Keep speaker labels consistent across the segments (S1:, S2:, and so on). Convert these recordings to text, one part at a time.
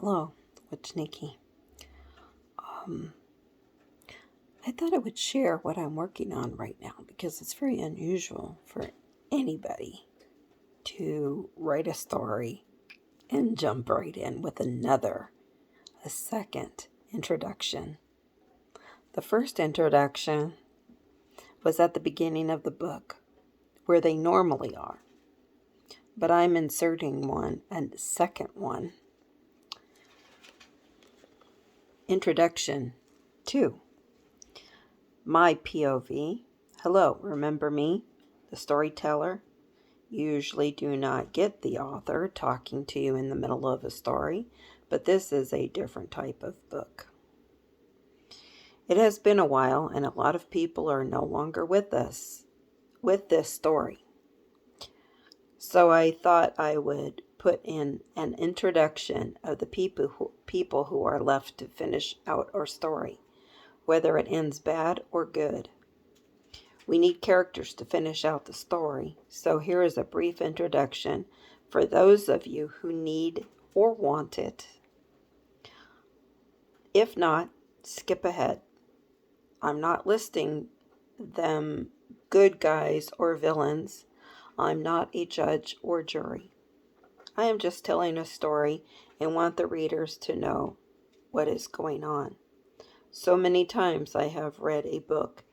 S1: Hello, it's Nikki. I thought I would share what I'm working on right now because it's very unusual for anybody to write a story and jump right in with a second introduction. The first introduction was at the beginning of the book, where they normally are, but I'm inserting a second one. Introduction 2. My POV. Hello, remember me, the storyteller? You usually do not get the author talking to you in the middle of a story, but this is a different type of book. It has been a while, and a lot of people are no longer with us with this story. So I thought I would put in an introduction of the people who are left to finish out our story, whether it ends bad or good. We need characters to finish out the story, so here is a brief introduction for those of you who need or want it. If not, skip ahead. I'm not listing them good guys or villains. I'm not a judge or jury. I am just telling a story and want the readers to know what is going on. So many times I have read a book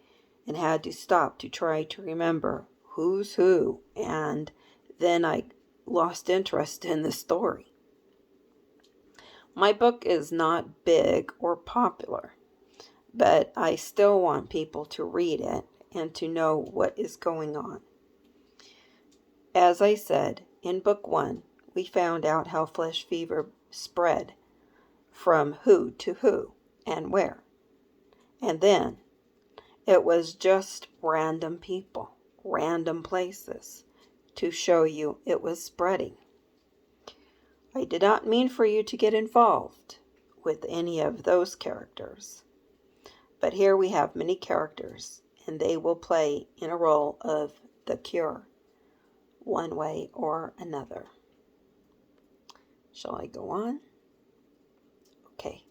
S1: and had to stop to try to remember who's who, and then I lost interest in the story. My book is not big or popular, but I still want people to read it and to know what is going on. As I said, in book 1, we found out how flesh fever spread from who to who and where. And then it was just random people, random places, to show you it was spreading. I did not mean for you to get involved with any of those characters. But here we have many characters, and they will play in a role of the cure, one way or another. Shall I go on? Okay.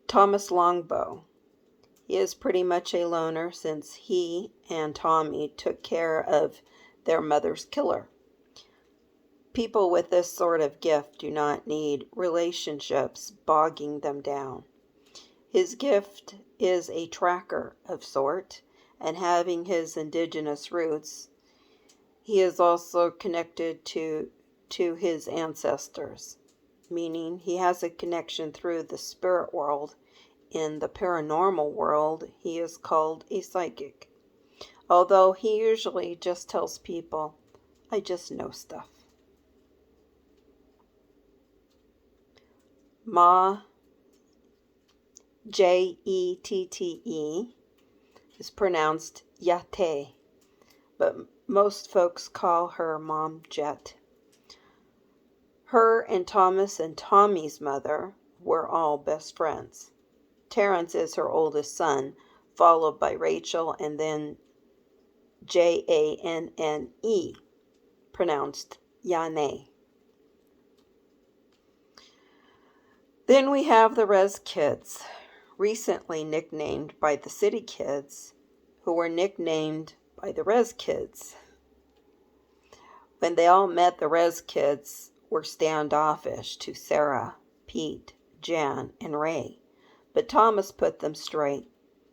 S1: Thomas Longbow. He is pretty much a loner since he and Tommy took care of their mother's killer. People with this sort of gift do not need relationships bogging them down. His gift is a tracker of sort, and having his indigenous roots, he is also connected to his ancestors, meaning he has a connection through the spirit world. In the paranormal world, he is called a psychic, although he usually just tells people, I just know stuff. Ma, Jette, is pronounced Yate, but most folks call her Mom Jet. Her and Thomas and Tommy's mother were all best friends. Terrence is her oldest son, followed by Rachel, and then Janne, pronounced Yane. Then we have the Res Kids, recently nicknamed by the City Kids, who were nicknamed by the Res Kids. When they all met, the Res Kids were standoffish to Sarah, Pete, Jan, and Ray, but Thomas put them straight.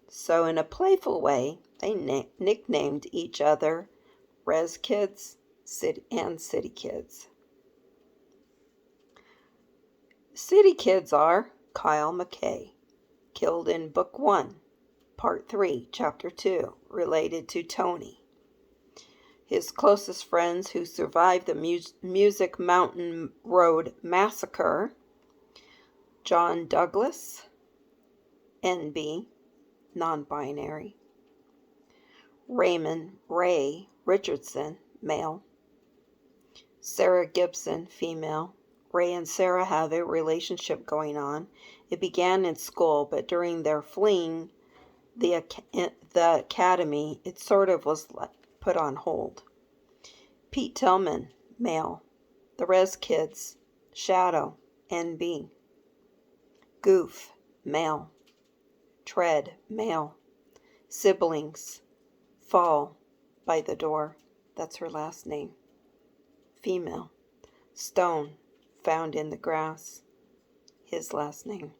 S1: So in a playful way, they nicknamed each other Res Kids and City Kids. City Kids are Kyle McKay, killed in Book 1, Part 3, Chapter 2, related to Tony. His closest friends who survived the Music Mountain Road massacre, John Douglas, NB, non-binary, Raymond Ray Richardson, male, Sarah Gibson, female. Ray and Sarah have a relationship going on. It began in school, but during their fleeing the academy, it sort of was put on hold. Pete Tillman, male. The Res Kids, Shadow, NB. Goof, male. Tread, male. Siblings, fall, by the door. That's her last name. Female. Stone, found in the grass. His last name.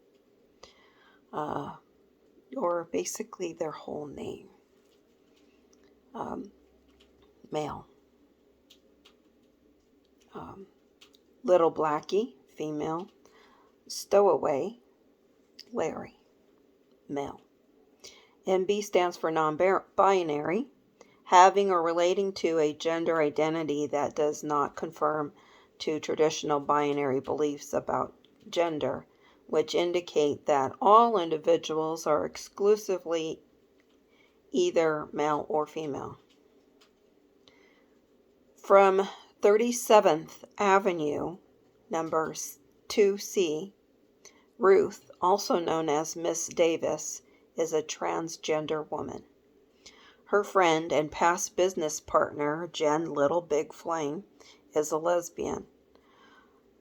S1: Or basically their whole name. Male. Little Blackie, female. Stowaway, Larry, male. NB stands for non-binary, having or relating to a gender identity that does not conform to traditional binary beliefs about gender, which indicate that all individuals are exclusively either male or female. From 37th Avenue, number 2C, Ruth, also known as Miss Davis, is a transgender woman. Her friend and past business partner, Jen Little Big Flame, is a lesbian.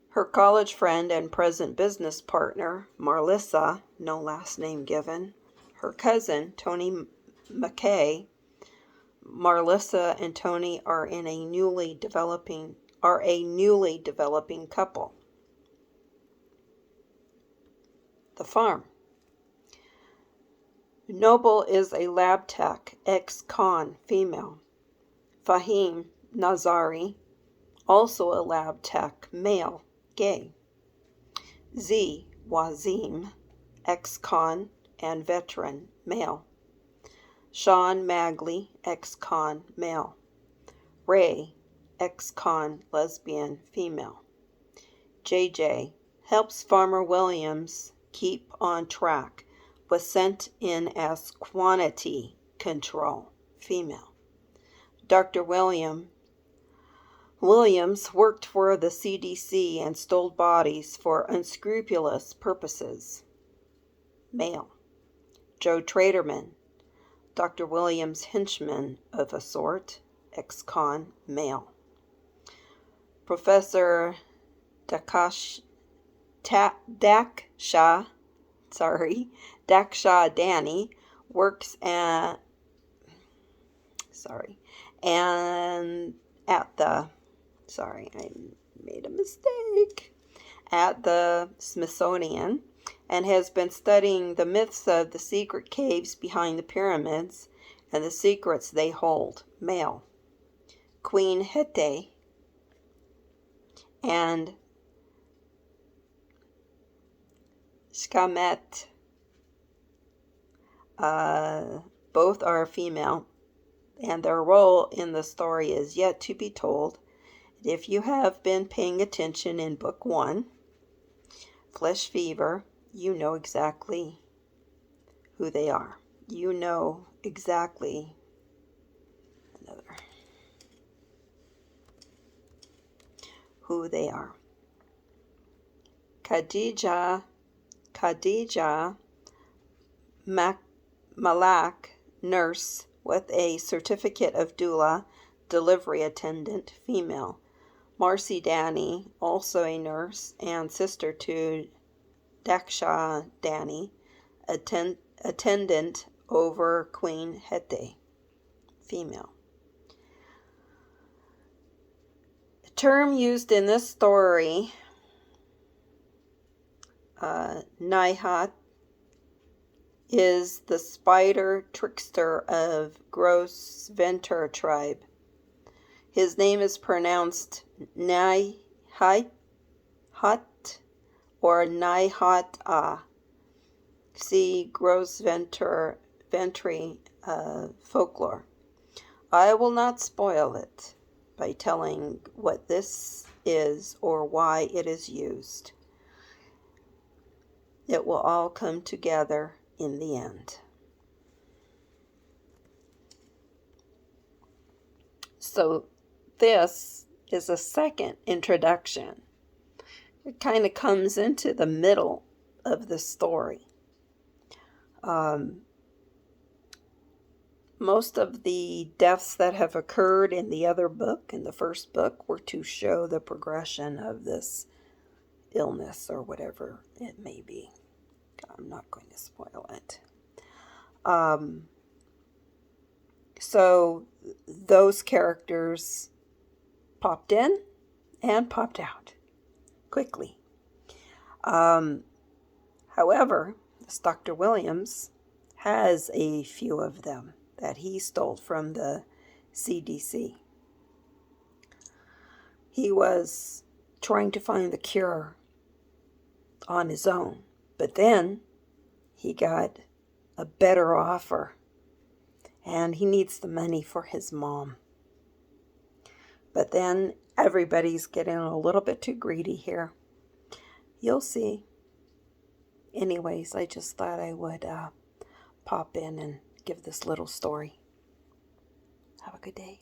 S1: Her college friend and present business partner, Marlissa, no last name given, her cousin, Tony McKay. Marlissa and Tony are a newly developing couple. The farm. Noble is a lab tech, ex-con, female. Fahim Nazari, also a lab tech, male, gay. Z. Wazim, ex-con and veteran, male. Sean Magley, ex-con, male. Ray, ex-con, lesbian, female. JJ, helps Farmer Williams keep on track, was sent in as quantity control, female. Dr. Williams worked for the CDC and stole bodies for unscrupulous purposes, male. Joe Traderman, Dr. Williams' henchman of a sort, ex-con, male. Professor Daksha Danny works at the Smithsonian, and has been studying the myths of the secret caves behind the pyramids and the secrets they hold, male. Queen Hete and Shkamet, both are female, and their role in the story is yet to be told. If you have been paying attention in Book 1, Flesh Fever, you know exactly who they are. You know exactly who they are. Khadija Malak, nurse with a certificate of doula, delivery attendant, female. Marcy Danny, also a nurse and sister to Daksha Danny, attendant over Queen Hete, female. The term used in this story, Nihat, is the spider trickster of Grosvenor tribe. His name is pronounced Nihat or Nihat-a. See Grosvenor folklore. I will not spoil it by telling what this is or why it is used. It will all come together in the end. So this is a second introduction. It kind of comes into the middle of the story. Most of the deaths that have occurred in the other book, in the first book, were to show the progression of this illness or whatever it may be. I'm not going to spoil it. So those characters popped in and popped out quickly. However, this Dr. Williams has a few of them that he stole from the CDC. He was trying to find the cure on his own, but then he got a better offer, and he needs the money for his mom. But then everybody's getting a little bit too greedy here. You'll see. Anyways, I just thought I would pop in and give this little story. Have a good day.